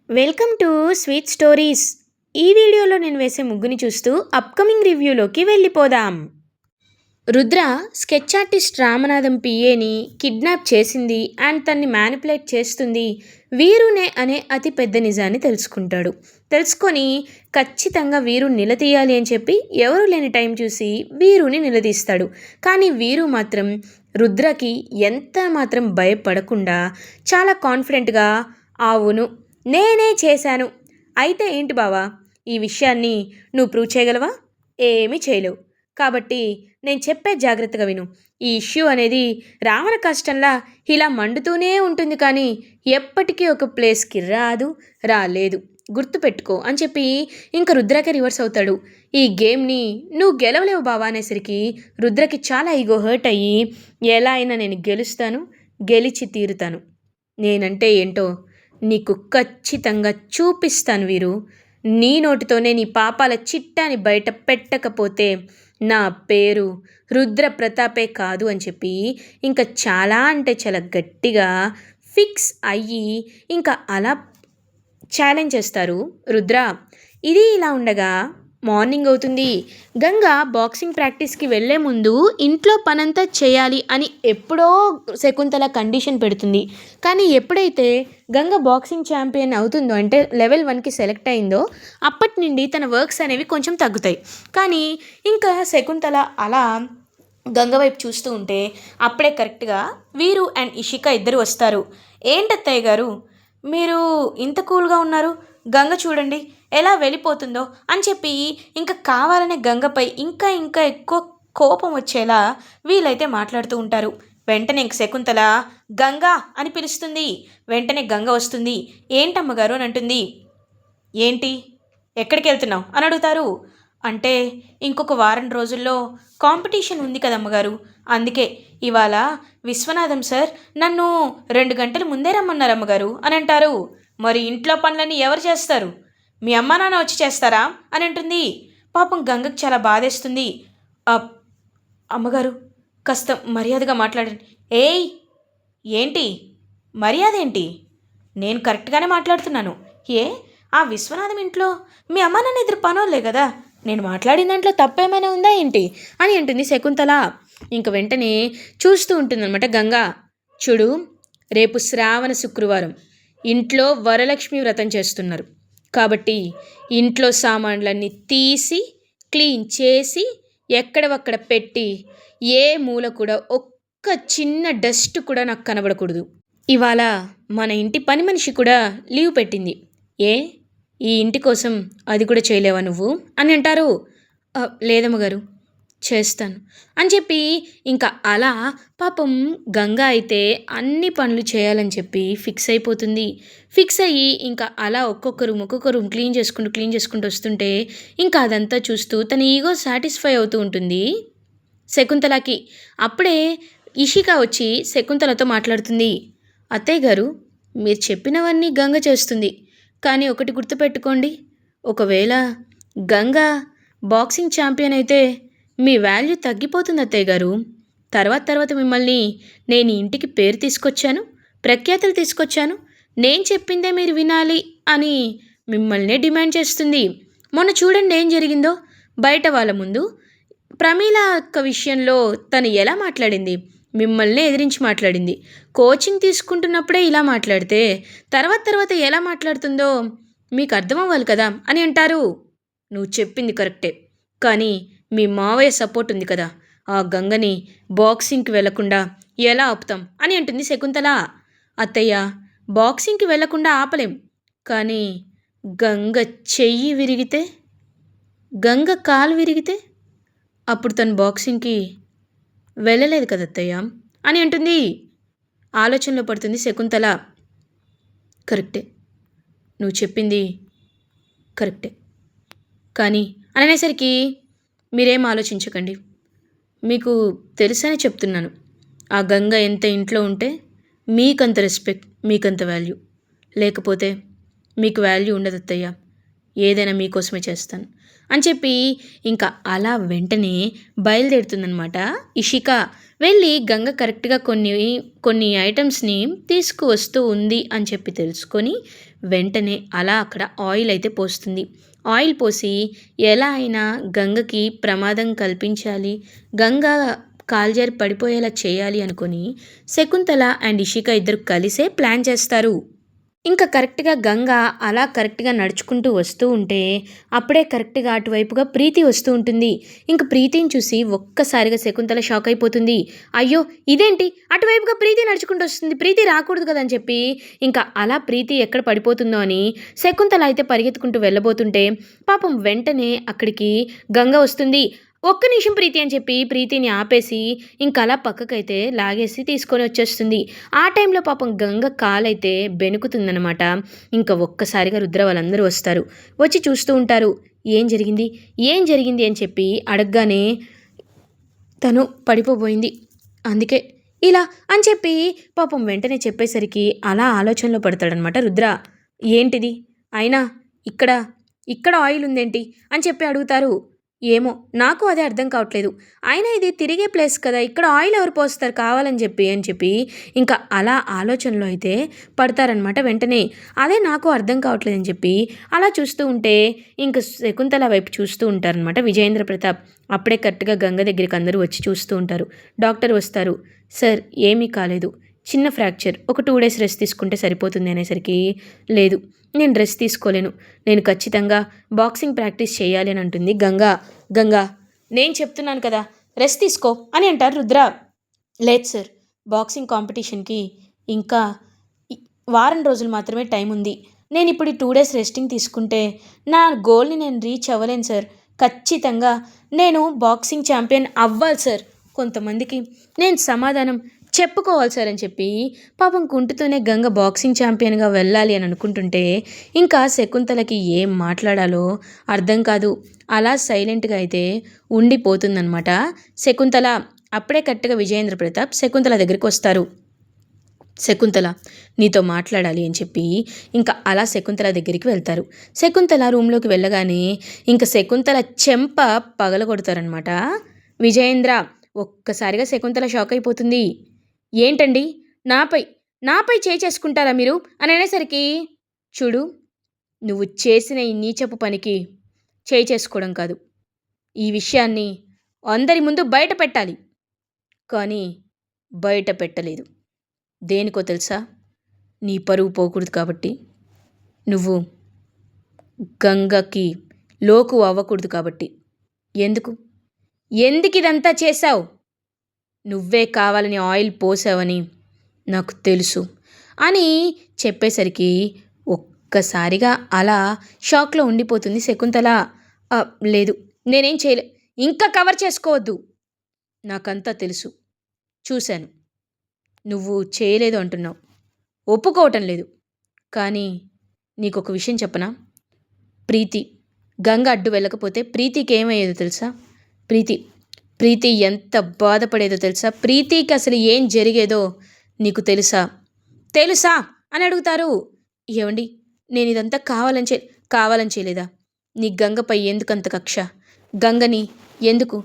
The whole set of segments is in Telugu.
Welcome to sweet stories. ఈ వీడియోలో నేను వేసే ముగ్గుని చూస్తూ అప్కమింగ్ రివ్యూలోకి వెళ్ళిపోదాం. రుద్ర స్కెచ్ ఆర్టిస్ట్ రామనాథం పిఏని కిడ్నాప్ చేసింది అండ్ తన్ని మ్యానిపులేట్ చేస్తుంది వీరునే అనే అతి పెద్ద నిజాన్ని తెలుసుకొని ఖచ్చితంగా వీరు నిలదీయాలి అని చెప్పి ఎవరు లేని టైం చూసి వీరుని నిలదీస్తాడు. కానీ వీరు మాత్రం రుద్రకి ఎంత మాత్రం భయపడకుండా చాలా కాన్ఫిడెంట్గా అవును నేనే చేశాను, అయితే ఏంటి బావా, ఈ విషయాన్ని నువ్వు ప్రూవ్ చేయగలవా? ఏమీ చేయలేవు. కాబట్టి నేను చెప్పే జాగ్రత్తగా విను. ఈ ఇష్యూ అనేది రావణ కష్టంలా ఇలా మండుతూనే ఉంటుంది, కానీ ఎప్పటికీ ఒక ప్లేస్కి రాలేదు, గుర్తుపెట్టుకో అని చెప్పి ఇంక రుద్రకి రివర్స్ అవుతాడు. ఈ గేమ్ని నువ్వు గెలవలేవు బావా అనేసరికి రుద్రకి చాలా ఈగో హర్ట్ అయ్యి, ఎలా అయినా నేను గెలుస్తాను, గెలిచి తీరుతాను, నేనంటే ఏంటో నీకు ఖచ్చితంగా చూపిస్తాను వీరు, నీ నోటితోనే నీ పాపాల చిట్టాని బయట పెట్టకపోతే నా పేరు రుద్ర ప్రతాపే కాదు అని చెప్పి ఇంకా చాలా అంటే చాలా గట్టిగా ఫిక్స్ అయ్యి ఇంకా అలా ఛాలెంజ్ చేస్తారు రుద్ర. ఇది ఇలా ఉండగా మార్నింగ్ అవుతుంది. గంగ బాక్సింగ్ ప్రాక్టీస్కి వెళ్ళే ముందు ఇంట్లో పనంతా చేయాలి అని ఎప్పుడో శకుంతల కండిషన్ పెడుతుంది. కానీ ఎప్పుడైతే గంగ బాక్సింగ్ ఛాంపియన్ అవుతుందో, అంటే లెవెల్ 1కి సెలెక్ట్ అయిందో, అప్పటి నుండి తన వర్క్స్ అనేవి కొంచెం తగ్గుతాయి. కానీ ఇంకా శకుంతల అలా గంగ వైపు చూస్తూ ఉంటే అప్పుడే కరెక్ట్గా వీరు అండ్ ఇషిక ఇద్దరు వస్తారు. ఏంటత్తయ్య గారు మీరు ఇంత కూల్గా ఉన్నారు, గంగ చూడండి ఎలా వెళ్ళిపోతుందో అని చెప్పి ఇంకా కావాలనే గంగపై ఇంకా ఇంకా ఎక్కువ కోపం వచ్చేలా వీళ్ళైతే మాట్లాడుతూ ఉంటారు. వెంటనే ఇంక శకుంతల గంగా అని పిలుస్తుంది. వెంటనే గంగ వస్తుంది. ఏంటమ్మగారు అని అంటుంది. ఏంటి, ఎక్కడికి వెళ్తున్నావు అని అడుగుతారు. అంటే ఇంకొక వారం రోజుల్లో కాంపిటీషన్ ఉంది కదమ్మగారు, అందుకే ఇవాళ విశ్వనాథం సార్ నన్ను 2 గంటలు ముందే రమ్మన్నారు అమ్మగారు అని అంటారు. మరి ఇంట్లో పనులన్నీ ఎవరు చేస్తారు, మీ అమ్మ నాన్న వచ్చి చేస్తారా అని అంటుంది. పాపం గంగకు చాలా బాధేస్తుంది. అమ్మగారు కాస్త మర్యాదగా మాట్లాడండి. ఏయ్ ఏంటి మర్యాద ఏంటి, నేను కరెక్ట్గానే మాట్లాడుతున్నాను. ఆ విశ్వనాథం ఇంట్లో మీ అమ్మ నాన్న ఇద్దరు పనోళ్ళే కదా, నేను మాట్లాడిన దాంట్లో తప్పేమైనా ఉందా ఏంటి అని అంటుంది శకుంతల. ఇంక వెంటనే చూస్తూ ఉంటుందన్నమాట గంగా. చూడు, రేపు శ్రావణ శుక్రవారం, ఇంట్లో వరలక్ష్మి వ్రతం చేస్తున్నారు కాబట్టి ఇంట్లో సామాన్లన్నీ తీసి క్లీన్ చేసి ఎక్కడవక్కడ పెట్టి ఏ మూల కూడా ఒక్క చిన్న డస్ట్ కూడా నాకు కనబడకూడదు. ఇవాళ మన ఇంటి పని మనిషి కూడా లీవ్ పెట్టింది. ఈ ఇంటి కోసం అది కూడా చేయలేవా నువ్వు అని అంటారు. లేదమ్మగారు చేస్తాను అని చెప్పి ఇంకా అలా పాపం గంగా అయితే అన్ని పనులు చేయాలని చెప్పి ఫిక్స్ అయిపోతుంది. ఫిక్స్ అయ్యి ఇంకా అలా ఒక్కొక్క రూమ్ క్లీన్ చేసుకుంటూ వస్తుంటే ఇంకా అదంతా చూస్తూ తన ఈగో సాటిస్ఫై అవుతూ ఉంటుంది శకుంతలకి. అప్పుడే ఇషిక వచ్చి శకుంతలతో మాట్లాడుతుంది. అత్తయ్య గారు మీరు చెప్పినవన్నీ గంగ చేస్తుంది, కానీ ఒకటి గుర్తుపెట్టుకోండి, ఒకవేళ గంగ బాక్సింగ్ ఛాంపియన్ అయితే మీ వాల్యూ తగ్గిపోతుంది అత్తయ్య గారు. తర్వాత మిమ్మల్ని నేను ఇంటికి పేరు తీసుకొచ్చాను, ప్రఖ్యాతులు తీసుకొచ్చాను, నేను చెప్పిందే మీరు వినాలి అని మిమ్మల్నే డిమాండ్ చేస్తుంది. మొన్న చూడండి ఏం జరిగిందో, బయట వాళ్ళ ముందు ప్రమీల అక్క విషయంలో తను ఎలా మాట్లాడింది, మిమ్మల్ని ఎదిరించి మాట్లాడింది. కోచింగ్ తీసుకుంటున్నప్పుడే ఇలా మాట్లాడితే తర్వాత ఎలా మాట్లాడుతుందో మీకు అర్థం అవ్వాలి కదా అని అంటారు. నువ్వు చెప్పింది కరెక్టే, కానీ మీ మావయ్య సపోర్ట్ ఉంది కదా, ఆ గంగని బాక్సింగ్కి వెళ్లకుండా ఎలా ఆపుతాం అని అంటుంది శకుంతల. అత్తయ్య, బాక్సింగ్కి వెళ్లకుండా ఆపలేం, కానీ గంగ చెయ్యి విరిగితే, గంగ కాలు విరిగితే అప్పుడు తను బాక్సింగ్కి వెళ్ళలేదు కదా అత్తయ్య అని అంటుంది. ఆలోచనలో పడుతుంది శకుంతల. కరెక్టే, నువ్వు చెప్పింది కరెక్టే, కానీ అనేసరికి మీరేం ఆలోచించకండి, మీకు తెలుసని చెప్తున్నాను. ఆ గంగ ఎంత ఇంట్లో ఉంటే మీకంత రెస్పెక్ట్, మీకంత వాల్యూ, లేకపోతే మీకు వాల్యూ ఉండదు అత్తయ్య, ఏదైనా మీకోసమే చేస్తాను అని చెప్పి ఇంకా అలా వెంటనే బయలుదేరుతుందనమాట ఇషిక. వెళ్ళి గంగ కరెక్ట్గా కొన్ని ఐటమ్స్ని తీసుకువస్తూ ఉంది అని చెప్పి తెలుసుకొని వెంటనే అలా అక్కడ ఆయిల్ అయితే పోస్తుంది. ఆయిల్ పోసి ఎలా అయినా గంగకి ప్రమాదం కల్పించాలి, గంగ కాల్జారి పడిపోయేలా చేయాలి అనుకుని శకుంతల అండ్ ఇషిక ఇద్దరు కలిసే ప్లాన్ చేస్తారు. ఇంకా కరెక్ట్‌గా గంగ అలా కరెక్ట్‌గా నడుచుకుంటూ వస్తూ ఉంటే, అప్పుడే కరెక్ట్‌గా అటువైపుగా ప్రీతి వస్తూ ఉంటుంది. ఇంక ప్రీతిని చూసి ఒక్కసారిగా శకుంతల షాక్ అయిపోతుంది. అయ్యో! ఇదేంటి అటువైపుగా ప్రీతి నడుచుకుంటూ వస్తుంది. ప్రీతి రాకూడదు కదా! అని చెప్పి ఇంకా అలా ప్రీతి ఎక్కడ పడిపోతుందో అని శకుంతల అయితే పరిగెత్తుకుంటూ వెళ్ళబోతుంటే, పాపం వెంటనే అక్కడికి గంగ వస్తుంది. ఒక్క నిమిషం ప్రీతి అని చెప్పి ప్రీతిని ఆపేసి ఇంకలా పక్కకైతే లాగేసి తీసుకొని వచ్చేస్తుంది. ఆ టైంలో పాపం గంగ కాలైతే బెణుకుతుందనమాట. ఇంక ఒక్కసారిగా రుద్ర వాళ్ళందరూ వస్తారు. వచ్చి చూస్తూ ఉంటారు. ఏం జరిగింది? ఏం జరిగింది? అని చెప్పి అడగగానే తను పడిపోబోయింది. అందుకే ఇలా అని చెప్పి పాపం వెంటనే చెప్పేసరికి అలా ఆలోచనలో పడతాడనమాట రుద్ర. ఏంటిది? అయినా ఇక్కడ ఇక్కడ ఆయిల్ ఉందేంటి? అని చెప్పి అడుగుతారు. ఏమో నాకు అదే అర్థం కావట్లేదు. అయినా ఇది తిరిగే ప్లేస్ కదా! ఇక్కడ ఆయిల్ ఎవరు పోస్తారు కావాలని చెప్పి ఇంకా అలా ఆలోచనలో అయితే పడతారనమాట వెంటనే. అదే నాకు అర్థం కావట్లేదని చెప్పి అలా చూస్తూ ఉంటే ఇంక శకుంతల వైపు చూస్తూ ఉంటారనమాట విజయేంద్ర ప్రతాప్. అప్పుడే కరెక్ట్‌గా గంగ దగ్గరికి అందరూ వచ్చి చూస్తూ ఉంటారు. డాక్టర్ వస్తారు. సార్ ఏమీ కాలేదు. చిన్న ఫ్రాక్చర్. ఒక 2 డేస్ రెస్ట్ తీసుకుంటే సరిపోతుంది అనేసరికి లేదు. నేను రెస్ట్ తీసుకోలేను. నేను ఖచ్చితంగా బాక్సింగ్ ప్రాక్టీస్ చేయాలి అని అంటుంది గంగ. గంగా నేను చెప్తున్నాను కదా రెస్ట్ తీసుకో అని అంటారు రుద్ర. లేదు సార్, బాక్సింగ్ కాంపిటీషన్కి ఇంకా వారం రోజులు మాత్రమే టైం ఉంది. నేను ఇప్పుడు ఈ 2 డేస్ రెస్టింగ్ తీసుకుంటే నా గోల్ని నేను రీచ్ అవ్వలేను సార్. ఖచ్చితంగా నేను బాక్సింగ్ ఛాంపియన్ అవ్వాలి సార్. కొంతమందికి నేను సమాధానం చెప్పుకోవాలి సార్ అని చెప్పి పాపం కుంటుతూనే గంగ బాక్సింగ్ ఛాంపియన్గా వెళ్ళాలి అని అనుకుంటుంటే ఇంకా శకుంతలకి ఏం మాట్లాడాలో అర్థం కాదు. అలా సైలెంట్గా అయితే ఉండిపోతుందన్నమాట శకుంతల. అప్పుడే కరెక్ట్‌గా విజయేంద్ర ప్రతాప్ శకుంతల దగ్గరికి వస్తారు. శకుంతల నీతో మాట్లాడాలి అని చెప్పి ఇంకా అలా శకుంతల దగ్గరికి వెళ్తారు. శకుంతల రూమ్లోకి వెళ్ళగానే ఇంకా శకుంతల చెంప పగలగొడతారనమాట విజయేంద్ర. ఒక్కసారిగా శకుంతల షాక్ అయిపోతుంది. ఏంటండి నాపై నాపై చేయి చేసుకుంటారా మీరు అని అనేసరికి, చూడు నువ్వు చేసిన ఈ నీచపు పనికి చేయి చేసుకోవడం కాదు, ఈ విషయాన్ని అందరి ముందు బయట పెట్టాలి. కానీ బయట పెట్టలేదు. దేనికో తెలుసా? నీ పరువు పోకూడదు కాబట్టి. నువ్వు గంగకి లోకు అవ్వకూడదు కాబట్టి. ఎందుకు ఎందుకు ఇదంతా చేశావు? నువ్వే కావాలని ఆయిల్ పోసావని నాకు తెలుసు అని చెప్పేసరికి ఒక్కసారిగా అలా షాక్లో ఉండిపోతుంది శకుంతల. లేదు నేనేం చేయలే, ఇంకా కవర్ చేసుకోవద్దు, నాకంతా తెలుసు, చూశాను. నువ్వు చేయలేదు అంటున్నావు, ఒప్పుకోవటం లేదు. కానీ నీకొక విషయం చెప్పనా? ప్రీతి గంగ అడ్డు వెళ్ళకపోతే ప్రీతికి ఏమయ్యేదో తెలుసా? ప్రీతి ఎంత బాధపడేదో తెలుసా? ప్రీతికి అసలు ఏం జరిగేదో నీకు తెలుసా అని అడుగుతారు. ఏమండి నేను ఇదంతా కావాలని చేయలేదా? నీ గంగపై ఎందుకంత కక్ష? గంగని ఎందుకు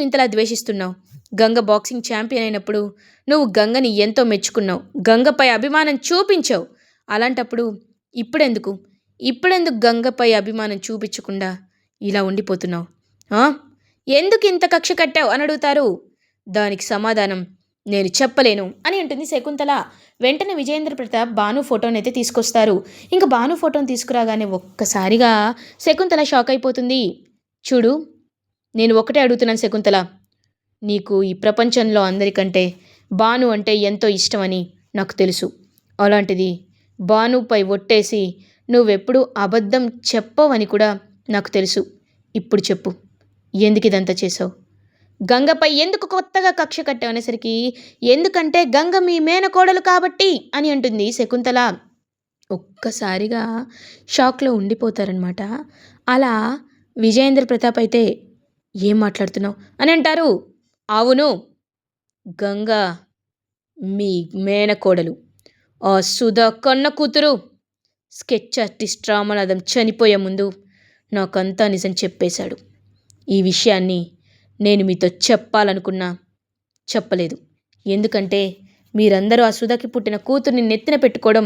ఇంతలా ద్వేషిస్తున్నావు? గంగ బాక్సింగ్ ఛాంపియన్ అయినప్పుడు నువ్వు గంగని ఎంతో మెచ్చుకున్నావు, గంగపై అభిమానం చూపించావు. అలాంటప్పుడు ఇప్పుడెందుకు గంగపై అభిమానం చూపించకుండా ఇలా ఉండిపోతున్నావు? ఎందుకు ఇంత కక్ష కట్టావు అని అడుగుతారు. దానికి సమాధానం నేను చెప్పలేను అని అంటుంది శకుంతల. వెంటనే విజయేంద్ర ప్రతాప్ భాను ఫోటోనైతే తీసుకొస్తారు. ఇంకా భాను ఫోటోని తీసుకురాగానే ఒక్కసారిగా శకుంతల షాక్ అయిపోతుంది. చూడు నేను ఒకటే అడుగుతున్నాను శకుంతల, నీకు ఈ ప్రపంచంలో అందరికంటే భాను అంటే ఎంతో ఇష్టమని నాకు తెలుసు. అలాంటిది భానుపై ఒట్టేసి నువ్వెప్పుడు అబద్ధం చెప్పవని కూడా నాకు తెలుసు. ఇప్పుడు చెప్పు, ఎందుకు ఇదంతా చేసావు? గంగపై ఎందుకు కొత్తగా కక్ష కట్టావు అనేసరికి, ఎందుకంటే గంగ మీ మేనకోడలు కాబట్టి అని అంటుంది శకుంతల. ఒక్కసారిగా షాక్లో ఉండిపోతారనమాట. అలా విజయేంద్ర ప్రతాప్ అయితే ఏం మాట్లాడుతున్నావు అని అంటారు. అవును, గంగ మీ మేనకోడలు, ఆ సుధా కన్న కూతురు. స్కెచ్ ఆర్టిస్ట్ రామనాథం చనిపోయే ముందు నాకంతా నిజం చెప్పేశాడు. ఈ విషయాన్ని నేను మీతో చెప్పాలనుకున్నా చెప్పలేదు. ఎందుకంటే మీరందరూ ఆ సుధకి పుట్టిన కూతుర్ని నెత్తిన పెట్టుకోవడం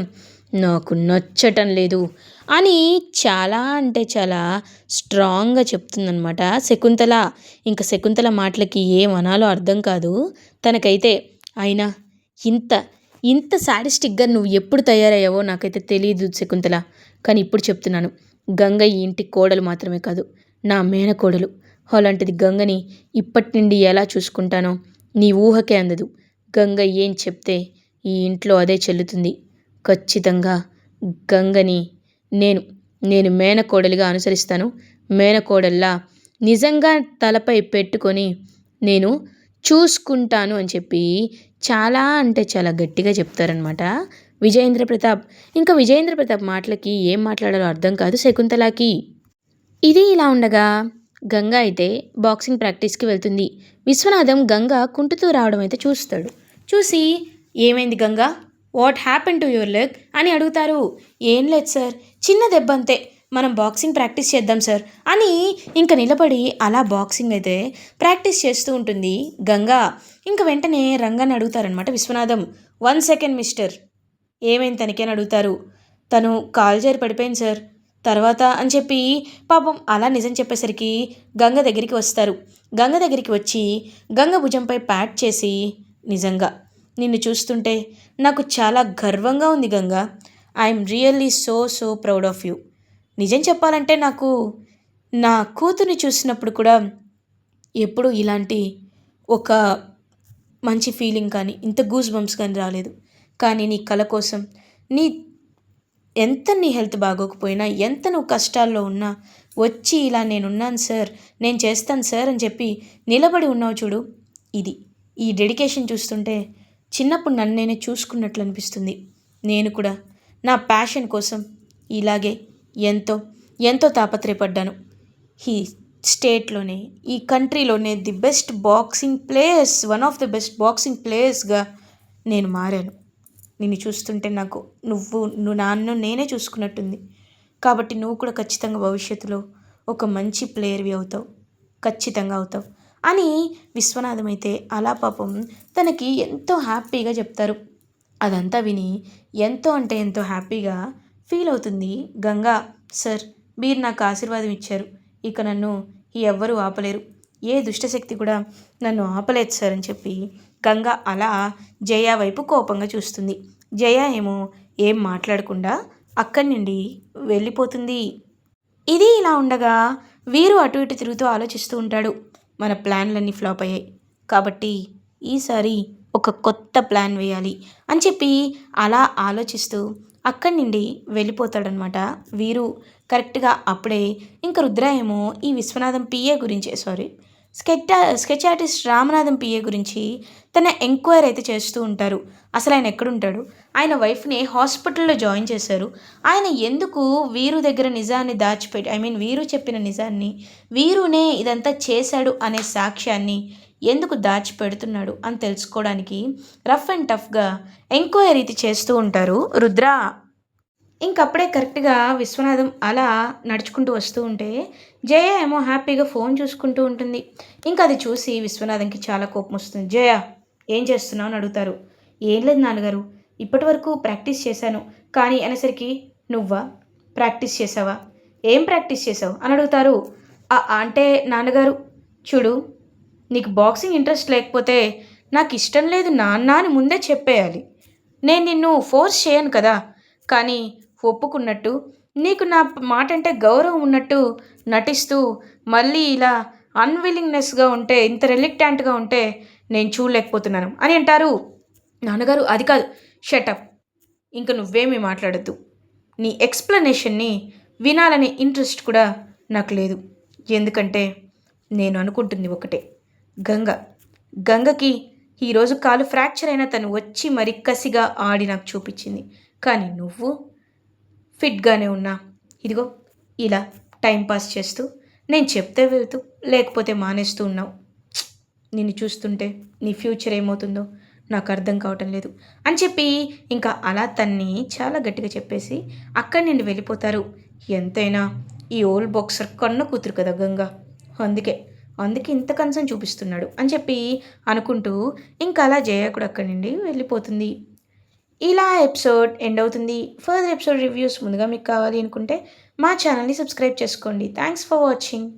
నాకు నచ్చటం లేదు అని చాలా అంటే చాలా స్ట్రాంగ్గా చెప్తుందనమాట శకుంతల. ఇంక శకుంతల మాటలకి ఏమనాలో అర్థం కాదు తనకైతే. అయినా ఇంత ఇంత సాడిస్టిక్గా నువ్వు ఎప్పుడు తయారయ్యావో నాకైతే తెలియదు శకుంతల. కానీ ఇప్పుడు చెప్తున్నాను, గంగ ఈ ఇంటి కోడలు మాత్రమే కాదు, నా మేనకోడలు. అలాంటిది గంగని ఇప్పటి నుండి ఎలా చూసుకుంటానో నీ ఊహకే అందదు. గంగ ఏం చెప్తే ఈ ఇంట్లో అదే చెల్లుతుంది. ఖచ్చితంగా గంగని నేను నేను మేనకోడలిగా అనుసరిస్తాను. మేనకోడల్లా నిజంగా తలపై పెట్టుకొని నేను చూసుకుంటాను అని చెప్పి చాలా అంటే చాలా గట్టిగా చెప్తారనమాట విజయేంద్ర ప్రతాప్. ఇంకా విజయేంద్ర ప్రతాప్ మాటలకి ఏం మాట్లాడాలో అర్థం కాదు శకుంతలకి. ఇది ఇలా ఉండగా గంగ అయితే బాక్సింగ్ ప్రాక్టీస్కి వెళ్తుంది. విశ్వనాథం గంగ కుంటుతూ రావడం అయితే చూస్తాడు. చూసి ఏమైంది Ganga, what happen to your leg అని అడుగుతారు. ఏం లేదు సార్, చిన్న దెబ్బ అంతే, మనం బాక్సింగ్ ప్రాక్టీస్ చేద్దాం సార్ అని ఇంక నిలబడి అలా బాక్సింగ్ అయితే ప్రాక్టీస్ చేస్తూ ఉంటుంది గంగ. ఇంక వెంటనే రంగాన్ని అడుగుతారనమాట విశ్వనాథం. 1 సెకండ్ మిస్టర్, ఏమైంది తనకి అని అడుగుతారు. తను కాలు జారి పడిపోయింది సార్ తర్వాత అని చెప్పి పాపం అలా నిజం చెప్పేసరికి గంగ దగ్గరికి వస్తారు. గంగ దగ్గరికి వచ్చి గంగ భుజంపై ప్యాట్ చేసి, నిజంగా నిన్ను చూస్తుంటే నాకు చాలా గర్వంగా ఉంది Ganga. I'm really so proud of you. నిజం చెప్పాలంటే నాకు నా కూతుర్ని చూసినప్పుడు కూడా ఎప్పుడూ ఇలాంటి ఒక మంచి ఫీలింగ్ కానీ ఇంత గూస్ బంప్స్ కానీ రాలేదు. కానీ నీ కల కోసం నీ ఎంత నీ హెల్త్ బాగోకపోయినా, ఎంత నువ్వు కష్టాల్లో ఉన్నా వచ్చి ఇలా నేనున్నాను సార్, నేను చేస్తాను సార్ అని చెప్పి నిలబడి ఉన్నావు చూడు, ఇది ఈ డెడికేషన్ చూస్తుంటే చిన్నప్పుడు నన్ను నేనే చూసుకున్నట్లు అనిపిస్తుంది. నేను కూడా నా ప్యాషన్ కోసం ఇలాగే ఎంతో ఎంతో తాపత్రయపడ్డాను. ఈ స్టేట్లోనే, ఈ కంట్రీలోనే the best boxing players, one of the best boxing ప్లేయర్స్గా నేను మారాను. నిన్ను చూస్తుంటే నాకు నువ్వు నన్ను నేనే చూసుకున్నట్టుంది. కాబట్టి నువ్వు కూడా ఖచ్చితంగా భవిష్యత్తులో ఒక మంచి ప్లేయర్వి అవుతావు, ఖచ్చితంగా అవుతావు అని విశ్వనాథం అయితే అలా పాపం తనకి ఎంతో హ్యాపీగా చెప్తారు. అదంతా విని ఎంతో అంటే ఎంతో హ్యాపీగా ఫీల్ అవుతుంది గంగా. సార్, మీరు నాకు ఆశీర్వాదం ఇచ్చారు, ఇక నన్ను ఎవ్వరూ ఆపలేరు, ఏ దుష్టశక్తి కూడా నన్ను ఆపలేదు సార్ అని చెప్పి గంగ అలా జయ వైపు కోపంగా చూస్తుంది. జయ ఏమో ఏం మాట్లాడకుండా అక్కడి నుండి వెళ్ళిపోతుంది. ఇది ఇలా ఉండగా వీరు అటు ఇటు తిరుగుతూ ఆలోచిస్తూ ఉంటాడు. మన ప్లాన్లన్నీ ఫ్లాప్ అయ్యాయి కాబట్టి ఈసారి ఒక కొత్త ప్లాన్ వేయాలి అని చెప్పి అలా ఆలోచిస్తూ అక్కడి నుండి వెళ్ళిపోతాడనమాట వీరు. కరెక్ట్గా అప్పుడే ఇంకా రుద్ర ఏమో ఈ విశ్వనాథం పిఏ గురించి స్కెచ్ ఆర్టిస్ట్ రామనాథం పిఏ గురించి తన ఎంక్వైరీ అయితే చేస్తూ ఉంటారు. అసలు ఆయన ఎక్కడుంటాడు, ఆయన వైఫ్ని హాస్పిటల్లో జాయిన్ చేశారు, ఆయన ఎందుకు వీరు దగ్గర నిజాన్ని దాచిపెట్టి వీరు చెప్పిన నిజాన్ని, వీరునే ఇదంతా చేశాడు అనే సాక్ష్యాన్ని ఎందుకు దాచిపెడుతున్నాడు అని తెలుసుకోవడానికి రఫ్ అండ్ టఫ్గా ఎంక్వైరీ చేస్తూ ఉంటారు రుద్ర. ఇంకప్పుడే కరెక్ట్గా విశ్వనాథం అలా నడుచుకుంటూ వస్తూ ఉంటే జయ ఏమో హ్యాపీగా ఫోన్ చూసుకుంటూ ఉంటుంది. ఇంకా అది చూసి విశ్వనాథంకి చాలా కోపం వస్తుంది. జయ, ఏం చేస్తున్నావు అని అడుగుతారు. ఏం లేదు నాన్నగారు, ఇప్పటి వరకు ప్రాక్టీస్ చేశాను కానీ అనేసరికి నువ్వా ప్రాక్టీస్ చేసావా, ఏం ప్రాక్టీస్ చేసావు అని అడుగుతారు. అంటే నాన్నగారు చూడు, నీకు బాక్సింగ్ ఇంట్రెస్ట్ లేకపోతే నాకు ఇష్టం లేదు నాన్న అని ముందే చెప్పేయాలి. నేను నిన్ను ఫోర్స్ చేయను కదా, కానీ ఒప్పుకున్నట్టు నీకు నా మాట అంటే గౌరవం ఉన్నట్టు నటిస్తూ మళ్ళీ ఇలా అన్విల్లింగ్నెస్గా ఉంటే, ఇంత రెలిక్టాంట్గా ఉంటే నేను చూడలేకపోతున్నాను అని అంటారు. నాన్నగారు అది కాదు, షటప్, ఇంక నువ్వేమీ మాట్లాడద్దు, నీ ఎక్స్ప్లెనేషన్ని వినాలనే ఇంట్రెస్ట్ కూడా నాకు లేదు. ఎందుకంటే నేను అనుకుంటుంది ఒకటే, గంగకి ఈరోజు కాలు ఫ్రాక్చర్ అయినా తను వచ్చి మరి కసిగా ఆడి నాకు చూపించింది. కానీ నువ్వు ఫిట్గానే ఉన్నా ఇదిగో ఇలా టైంపాస్ చేస్తూ నేను చెప్తే వెళ్తూ లేకపోతే మానేస్తూ ఉన్నావు. నిన్ను చూస్తుంటే నీ ఫ్యూచర్ ఏమవుతుందో నాకు అర్థం కావటం లేదు అని చెప్పి ఇంకా అలా తన్ని చాలా గట్టిగా చెప్పేసి అక్కడి నుండి వెళ్ళిపోతారు. ఎంతైనా ఈ ఓల్డ్ బాక్సర్ కన్ను కూతురు కదా గంగ, అందుకే ఇంత కన్సర్న్ చూపిస్తున్నాడు అని చెప్పి అనుకుంటూ ఇంకా అలా జయ కూడా అక్కడి నుండి వెళ్ళిపోతుంది. ఇలా ఎపిసోడ్ ఎండ్ అవుతుంది. ఫర్దర్ ఎపిసోడ్ రివ్యూస్ ముందుగా మీకు కావాలి అనుకుంటే మా ఛానల్‌ని సబ్స్క్రైబ్ చేసుకోండి. Thanks for watching.